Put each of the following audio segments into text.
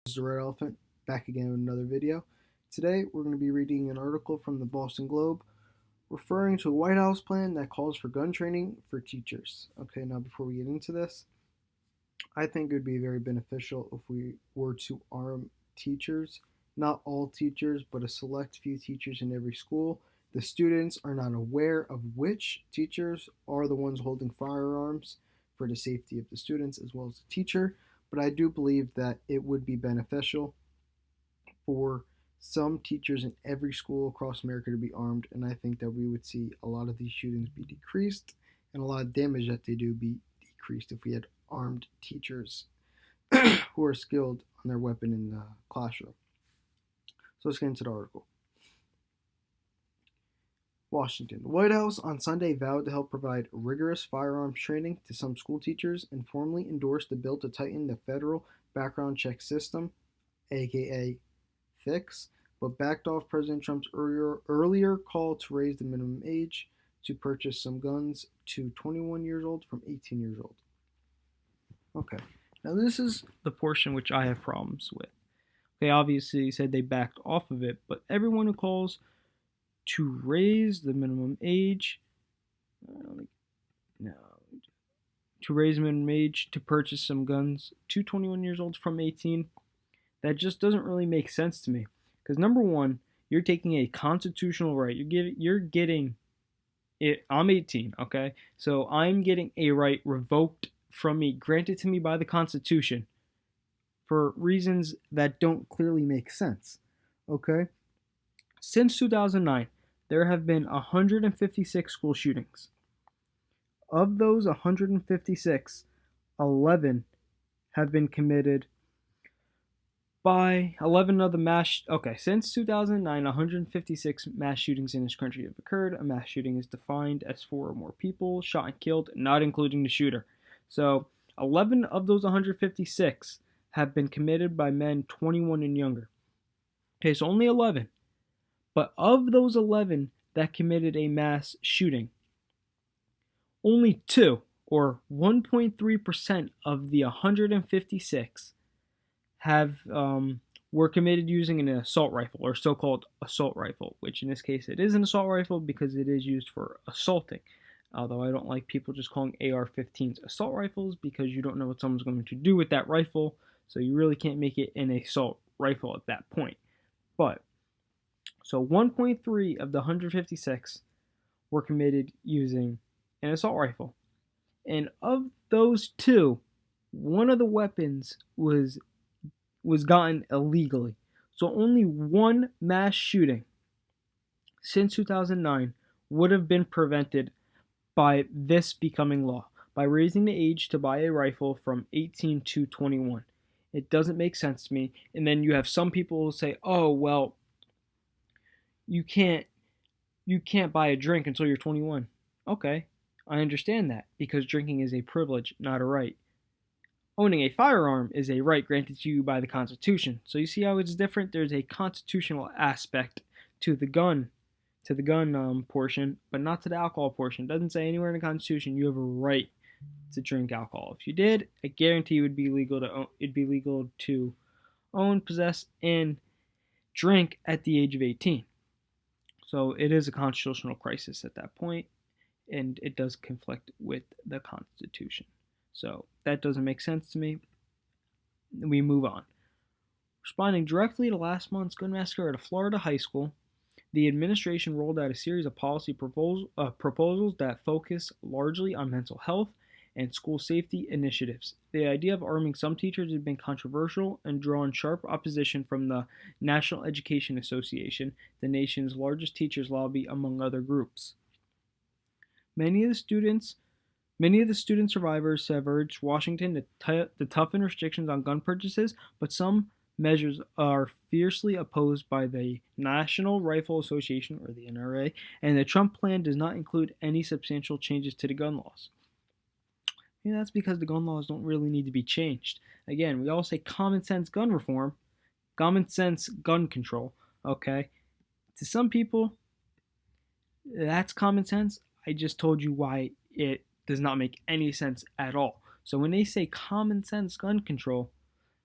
This is the Red Elephant, back again with another video. Today we're going to be reading an article from the Boston Globe referring to a White House plan that calls for gun training for teachers. Okay, now before we get into this, I think it would be very beneficial if we were to arm teachers. Not all teachers, but a select few teachers in every school. The students are not aware of which teachers are the ones holding firearms for the safety of the students as well as the teacher. But I do believe that it would be beneficial for some teachers in every school across America to be armed, and I think that we would see a lot of these shootings be decreased and a lot of damage that they do be decreased if we had armed teachers who are skilled on their weapon in the classroom. So let's get into the article. Washington. The White House on Sunday vowed to help provide rigorous firearms training to some school teachers and formally endorsed the bill to tighten the federal background check system, aka FIX, but backed off President Trump's earlier call to raise the minimum age to purchase some guns to 21 years old from 18 years old. Okay, now this is the portion which I have problems with. Okay, obviously he said they backed off of it, but everyone who calls to raise the minimum age, to raise the minimum age to purchase some guns to 21 years old from 18, that just doesn't really make sense to me. Because number one, you're taking a constitutional right. You're getting it. I'm 18, okay? So I'm getting a right revoked from me, granted to me by the Constitution, for reasons that don't clearly make sense, okay? Since 2009, there have been 156 school shootings. Of those 156, 11 have been committed by 11 of the since 2009, 156 mass shootings in this country have occurred. A mass shooting is defined as 4 or more people shot and killed, not including the shooter. So 11 of those 156 have been committed by men 21 and younger. Okay, so only 11. But of those 11 that committed a mass shooting, only 2, or 1.3% of the 156, were committed using an assault rifle, or so-called assault rifle, which in this case it is an assault rifle because it is used for assaulting. Although I don't like people just calling AR-15s assault rifles because you don't know what someone's going to do with that rifle, so you really can't make it an assault rifle at that point. But so 1.3 of the 156 were committed using an assault rifle. And of those 2, one of the weapons was gotten illegally. So only one mass shooting since 2009 would have been prevented by this becoming law, by raising the age to buy a rifle from 18 to 21. It doesn't make sense to me. And then you have some people who say, oh, well, you can't buy a drink until you're 21. Okay, I understand that, because drinking is a privilege, not a right. Owning a firearm is a right granted to you by the Constitution. So you see how it's different? There's a constitutional aspect to the gun portion, but not to the alcohol portion. It doesn't say anywhere in the Constitution you have a right to drink alcohol. If you did, I guarantee it'd be legal to own, possess, and drink at the age of 18. So it is a constitutional crisis at that point, and it does conflict with the Constitution. So that doesn't make sense to me. We move on. Responding directly to last month's gun massacre at a Florida high school, the administration rolled out a series of policy proposals that focus largely on mental health and school safety initiatives. The idea of arming some teachers has been controversial and drawn sharp opposition from the National Education Association, the nation's largest teachers' lobby, among other groups. Many of the student survivors have urged Washington to toughen restrictions on gun purchases, but some measures are fiercely opposed by the National Rifle Association, or the NRA, and the Trump plan does not include any substantial changes to the gun laws. Yeah, that's because the gun laws don't really need to be changed. Again, we all say common sense gun reform, common sense gun control, okay? To some people, that's common sense. I just told you why it does not make any sense at all. So when they say common sense gun control,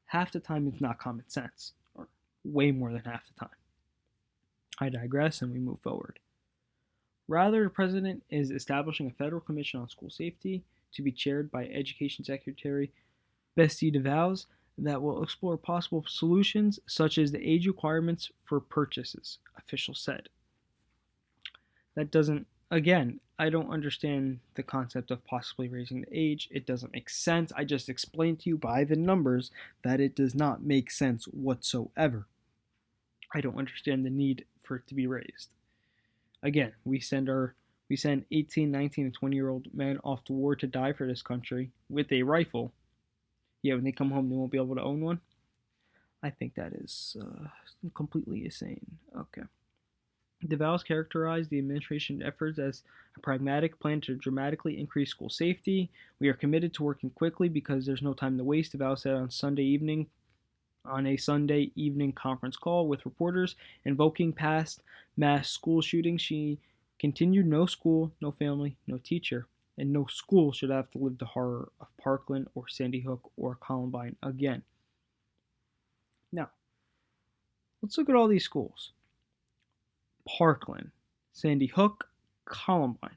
half the time it's not common sense, or way more than half the time. I digress and we move forward. Rather, the president is establishing a federal commission on school safety to be chaired by Education Secretary Betsy DeVos that will explore possible solutions such as the age requirements for purchases, officials said. That doesn't, again, I don't understand the concept of possibly raising the age. It doesn't make sense. I just explained to you by the numbers that it does not make sense whatsoever. I don't understand the need for it to be raised. Again, we send 18, 19, and 20-year-old men off to war to die for this country with a rifle. Yeah, when they come home, they won't be able to own one. I think that is completely insane. Okay. DeVos characterized the administration's efforts as a pragmatic plan to dramatically increase school safety. We are committed to working quickly because there's no time to waste, DeVos said on a Sunday evening conference call with reporters, invoking past mass school shootings. She continued, no school, no family, no teacher, and no school should have to live the horror of Parkland or Sandy Hook or Columbine again. Now, let's look at all these schools. Parkland, Sandy Hook, Columbine.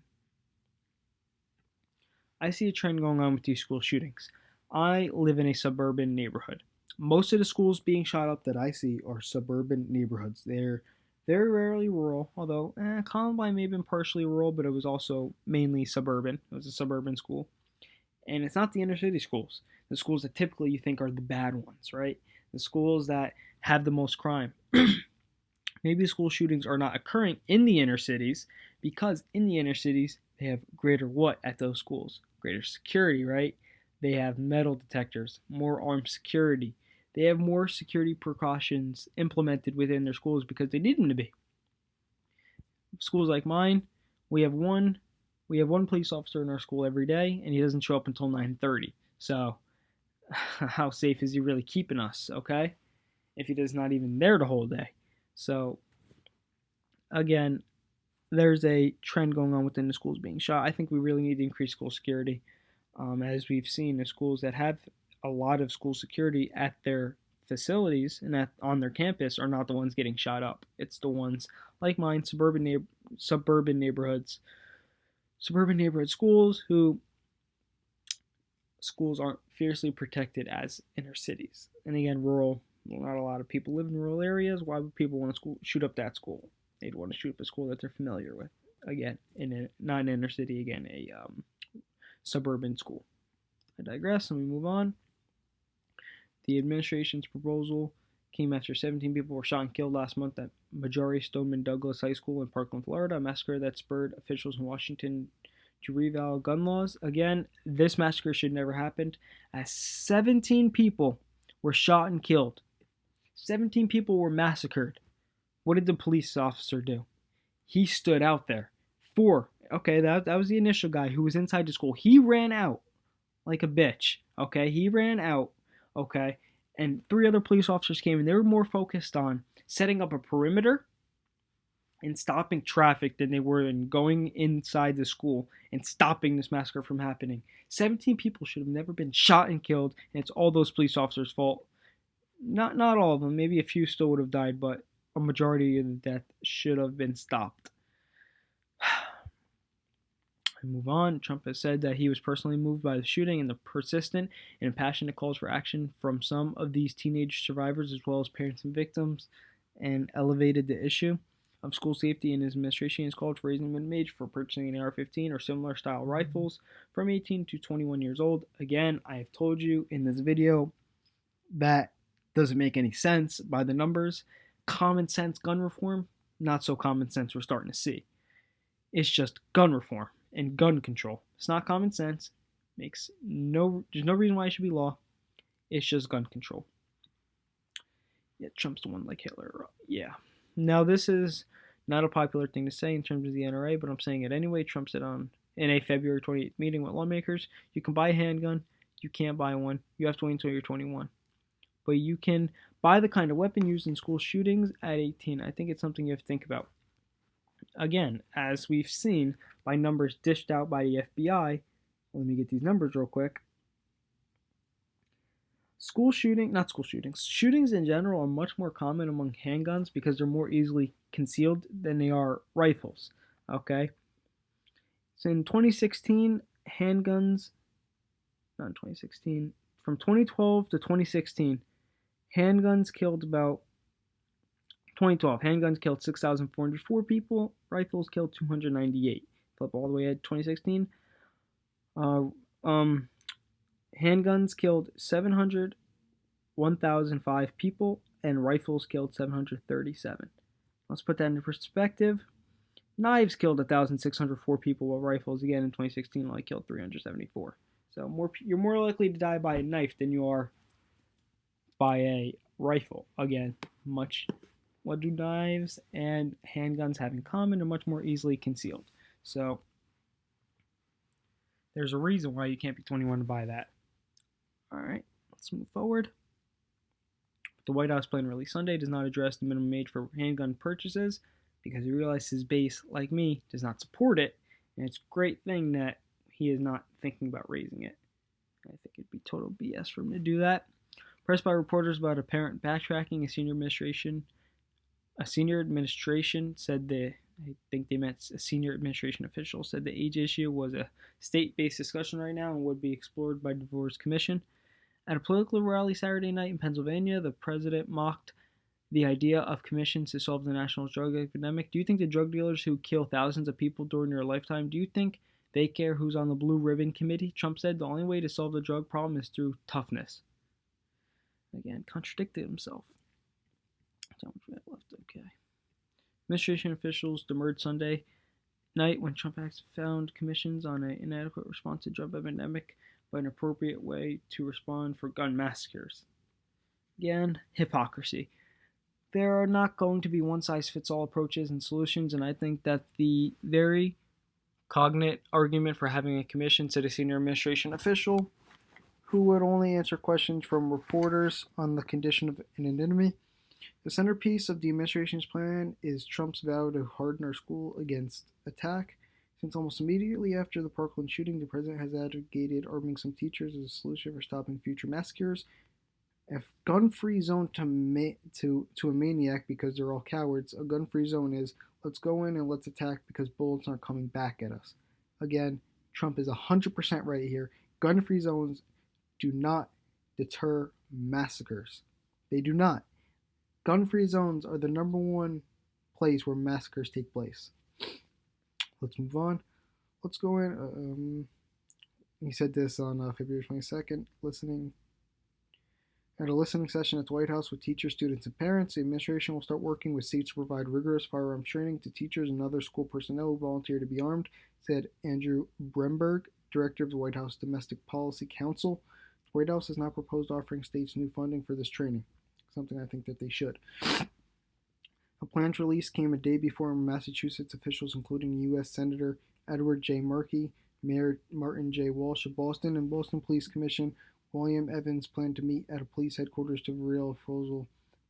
I see a trend going on with these school shootings. I live in a suburban neighborhood. Most of the schools being shot up that I see are suburban neighborhoods. They're very rarely rural, although Columbine may have been partially rural, but it was also mainly suburban. It was a suburban school. And it's not the inner city schools. The schools that typically you think are the bad ones, right? The schools that have the most crime. Maybe school shootings are not occurring in the inner cities because in the inner cities they have greater what at those schools? Greater security, right? They have metal detectors, more armed security. They have more security precautions implemented within their schools because they need them to be. Schools like mine, we have one police officer in our school every day, and he doesn't show up until 9:30. So, how safe is he really keeping us? Okay, if he is not even there the whole day. So, again, there's a trend going on within the schools being shot. I think we really need to increase school security. As we've seen, the schools that have a lot of school security at their facilities and on their campus are not the ones getting shot up. It's the ones like mine, suburban neighborhood schools schools aren't fiercely protected as inner cities. And again, rural. Not a lot of people live in rural areas. Why would people want to shoot up that school? They'd want to shoot up a school that they're familiar with. Again, not an inner city. Again, a suburban school. I digress, and we move on. The administration's proposal came after 17 people were shot and killed last month at Marjory Stoneman Douglas High School in Parkland, Florida, a massacre that spurred officials in Washington to revow gun laws. Again, this massacre should never happen, as 17 people were shot and killed. 17 people were massacred. What did the police officer do? He stood out there. That was the initial guy who was inside the school. He ran out like a bitch. Okay, he ran out. Okay, and 3 other police officers came, and they were more focused on setting up a perimeter and stopping traffic than they were in going inside the school and stopping this massacre from happening. 17 people should have never been shot and killed, and it's all those police officers' fault. Not all of them. Maybe a few still would have died, but a majority of the death should have been stopped. I move on. Trump has said that he was personally moved by the shooting and the persistent and impassioned calls for action from some of these teenage survivors as well as parents and victims, and elevated the issue of school safety in his administration. He has called for raising the minimum age for purchasing an AR-15 or similar style rifles from 18 to 21 years old. Again, I have told you in this video that doesn't make any sense by the numbers. Common sense gun reform, not so common sense we're starting to see. It's just gun reform and gun control. It's not common sense. There's no reason why it should be law. It's just gun control. Yeah, Trump's the one like Hitler. Yeah. Now, this is not a popular thing to say in terms of the NRA, but I'm saying it anyway. Trump said in a February 28th meeting with lawmakers, you can buy a handgun, you can't buy one. You have to wait until you're 21. But you can buy the kind of weapon used in school shootings at 18. I think it's something you have to think about. Again, as we've seen by numbers dished out by the FBI, let me get these numbers real quick. Shootings in general are much more common among handguns because they're more easily concealed than they are rifles. Okay? So in 2016, handguns, not in 2016, from 2012 to 2016, handguns killed about 2012, handguns killed 6,404 people, rifles killed 298. Flip all the way at 2016. Uh, um, handguns killed 1,005 people, and rifles killed 737. Let's put that into perspective. Knives killed 1,604 people, while rifles, again in 2016, only killed 374. So you're more likely to die by a knife than you are by a rifle. Again, what do knives and handguns have in common? They're much more easily concealed. So there's a reason why you can't be 21 to buy that. All right, let's move forward. The White House plan released Sunday does not address the minimum age for handgun purchases because he realized his base, like me, does not support it, and it's a great thing that he is not thinking about raising it. I think it'd be total BS for him to do that. Pressed by reporters about apparent backtracking, a senior administration said I think they meant a senior administration official said the age issue was a state-based discussion right now and would be explored by DeVore's commission. At a political rally Saturday night in Pennsylvania, the president mocked the idea of commissions to solve the national drug epidemic. Do you think the drug dealers who kill thousands of people during their lifetime, do you think they care who's on the blue ribbon committee? Trump said the only way to solve the drug problem is through toughness. Again, contradicted himself. Okay. Administration officials demurred Sunday night when Trump found commissions on an inadequate response to drug epidemic but an appropriate way to respond for gun massacres. Again, hypocrisy. There are not going to be one-size-fits-all approaches and solutions, and I think that the very cognate argument for having a commission, said a senior administration official, who would only answer questions from reporters on the condition of anonymity. The centerpiece of the administration's plan is Trump's vow to harden our school against attack. Since almost immediately after the Parkland shooting, the president has advocated arming some teachers as a solution for stopping future massacres. A gun-free zone to a maniac because they're all cowards. A gun-free zone is let's go in and let's attack because bullets aren't coming back at us. Again, Trump is 100% right here. Gun-free zones do not deter massacres. They do not. Gun-free zones are the number one place where massacres take place. Let's move on. Let's go in. He said this on February 22nd, at a listening session at the White House with teachers, students, and parents. The administration will start working with states to provide rigorous firearms training to teachers and other school personnel who volunteer to be armed, said Andrew Bremberg, director of the White House Domestic Policy Council. The White House has not proposed offering states new funding for this training, something I think that they should. A planned release came a day before Massachusetts officials, including U.S. Senator Edward J. Markey, Mayor Martin J. Walsh of Boston, and Boston Police Commissioner William Evans, planned to meet at a police headquarters to reveal a proposal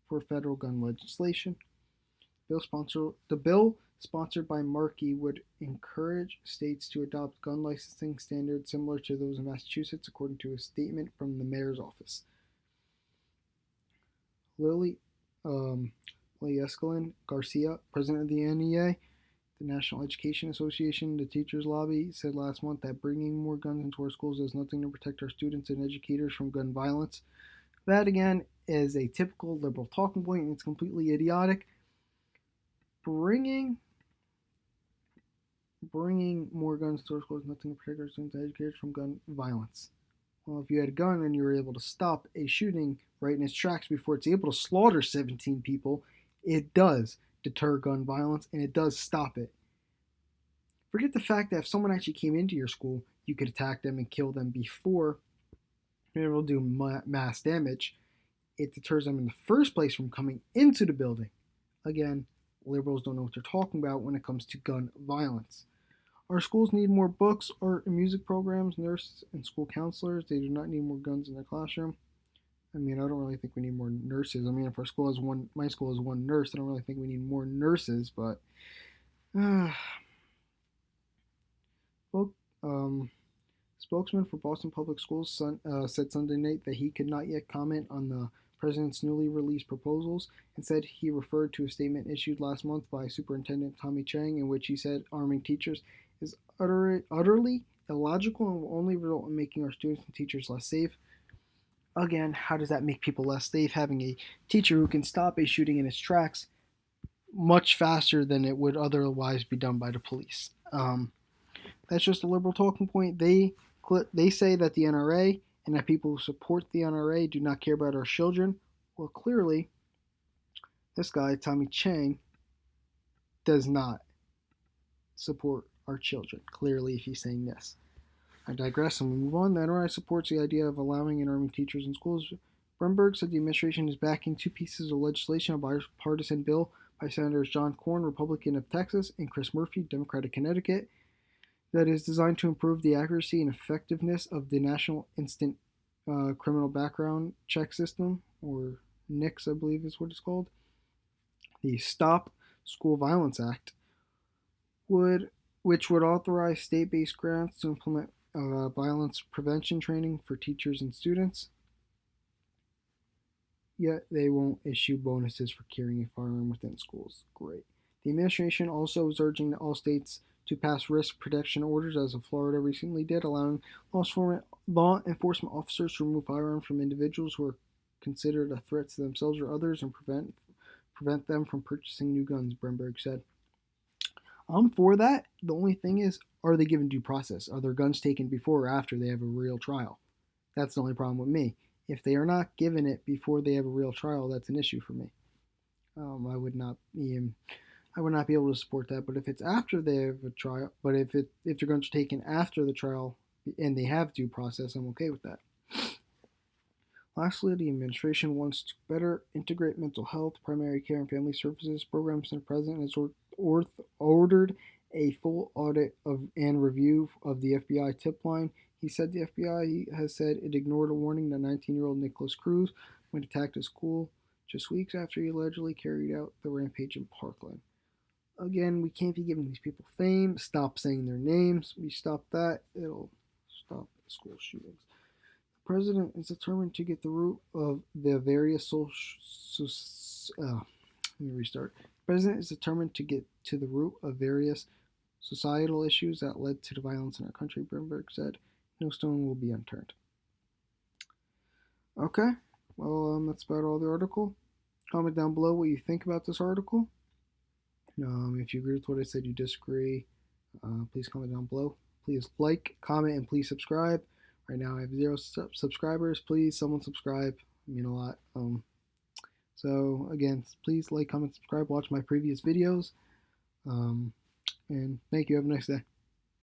for federal gun legislation. The bill, sponsored by Markey, would encourage states to adopt gun licensing standards similar to those in Massachusetts, according to a statement from the mayor's office. Lily Escalon Garcia, president of the NEA, the National Education Association, the Teachers Lobby, said last month that bringing more guns into our schools does nothing to protect our students and educators from gun violence. That, again, is a typical liberal talking point, and it's completely idiotic. Bringing more guns to our schools does nothing to protect our students and educators from gun violence. Well, if you had a gun and you were able to stop a shooting right in its tracks before it's able to slaughter 17 people, it does deter gun violence and it does stop it. Forget the fact that if someone actually came into your school, you could attack them and kill them before it will do mass damage. It deters them in the first place from coming into the building. Again, liberals don't know what they're talking about when it comes to gun violence. Our schools need more books, art and music programs, nurses, and school counselors. They do not need more guns in their classroom. I mean, I don't really think we need more nurses. I mean, if our school has my school has one nurse, I don't really think we need more nurses, but Spokesman for Boston Public Schools said Sunday night that he could not yet comment on the president's newly released proposals and said he referred to a statement issued last month by Superintendent Tommy Chang in which he said arming teachers is utterly illogical and will only result in making our students and teachers less safe. Again, how does that make people less safe? Having a teacher who can stop a shooting in its tracks much faster than it would otherwise be done by the police. That's just a liberal talking point. They say that the NRA and that people who support the NRA do not care about our children. Well, clearly, this guy, Tommy Chang, does not support our children. Clearly, if he's saying this. I digress and we move on. The NRA supports the idea of allowing and arming teachers in schools. Bromberg said the administration is backing two pieces of legislation, a bipartisan bill by Senators John Cornyn, Republican of Texas, and Chris Murphy, Democrat of Connecticut, that is designed to improve the accuracy and effectiveness of the National Instant Criminal Background Check System, or NICS, I believe is what it's called. The Stop School Violence Act, which would authorize state-based grants to implement violence prevention training for teachers and students. Yet they won't issue bonuses for carrying a firearm within schools. Great. The administration also is urging all states to pass risk protection orders, as Florida recently did, allowing law enforcement officers to remove firearms from individuals who are considered a threat to themselves or others and prevent them from purchasing new guns, Bromberg said. I'm for that. The only thing is, are they given due process? Are their guns taken before or after they have a real trial? That's the only problem with me. If they are not given it before they have a real trial, that's an issue for me. I would not be able to support that. But if it's after they have a trial, but if their guns are taken after the trial and they have due process, I'm okay with that. Lastly, the administration wants to better integrate mental health, primary care, and family services programs, and the president has ordered a full audit and review of the FBI tip line. He said the FBI has said it ignored a warning that 19-year-old Nicholas Cruz went attacked a school just weeks after he allegedly carried out the rampage in Parkland. Again, we can't be giving these people fame. Stop saying their names. We stop that, it'll stop the school shootings. The president is determined to get the root of the various let me restart. The president is determined to get to the root of various societal issues that led to the violence in our country, Bromberg said. No stone will be unturned. Okay, well, that's about all the article. Comment down below what you think about this article. If you agree with what I said, you disagree, please comment down below. Please like, comment, and please subscribe. Right now I have 0 subscribers. Please, someone subscribe. I mean a lot. So again, please like, comment, subscribe, watch my previous videos. And thank you. Have a nice day.